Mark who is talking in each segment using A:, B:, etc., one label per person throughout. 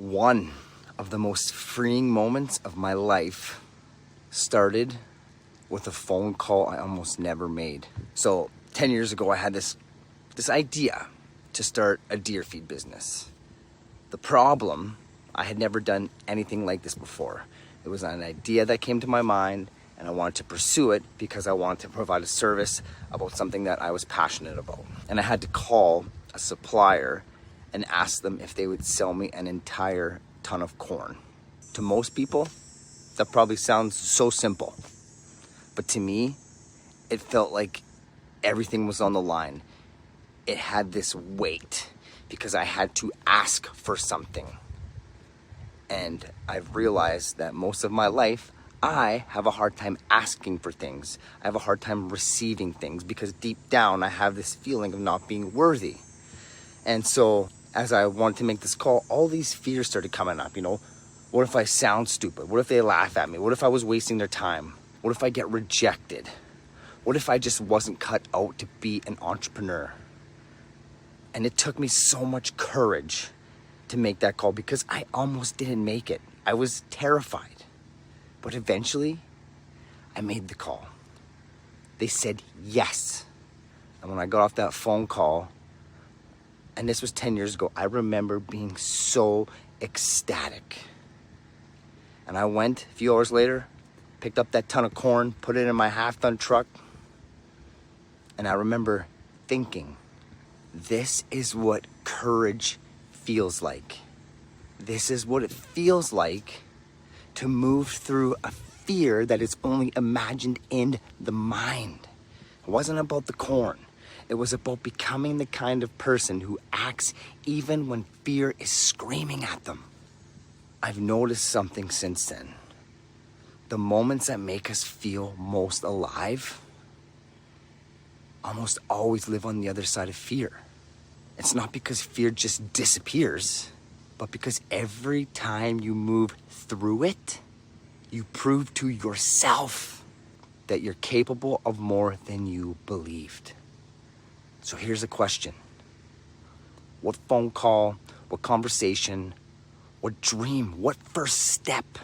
A: One of the most freeing moments of my life started with a phone call I almost never made. So 10 years ago, I had this idea to start a deer feed business. The problem, I had never done anything like this before. It was an idea that came to my mind, and I wanted to pursue it because I wanted to provide a service about something that I was passionate about. And I had to call a supplier and ask them if they would sell me an entire ton of corn. To most people, that probably sounds so simple. But to me, it felt like everything was on the line. It had this weight because I had to ask for something. And I've realized that most of my life, I have a hard time asking for things. I have a hard time receiving things because deep down I have this feeling of not being worthy. And so as I wanted to make this call, all these fears started coming up, What if I sound stupid? What if they laugh at me? What if I was wasting their time? What if I get rejected? What if I just wasn't cut out to be an entrepreneur? And it took me so much courage to make that call because I almost didn't make it. I was terrified. But eventually, I made the call. They said yes. And when I got off that phone call, and this was 10 years ago, I remember being so ecstatic. And I went a few hours later, picked up that ton of corn, put it in my half-ton truck, and I remember thinking, this is what courage feels like. This is what it feels like to move through a fear that is only imagined in the mind. It wasn't about the corn. It was about becoming the kind of person who acts even when fear is screaming at them. I've noticed something since then. The moments that make us feel most alive almost always live on the other side of fear. It's not because fear just disappears, but because every time you move through it, you prove to yourself that you're capable of more than you believed. So here's a question. What phone call, what conversation, what dream, what first step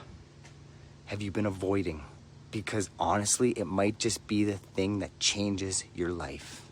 A: have you been avoiding? Because honestly, it might just be the thing that changes your life.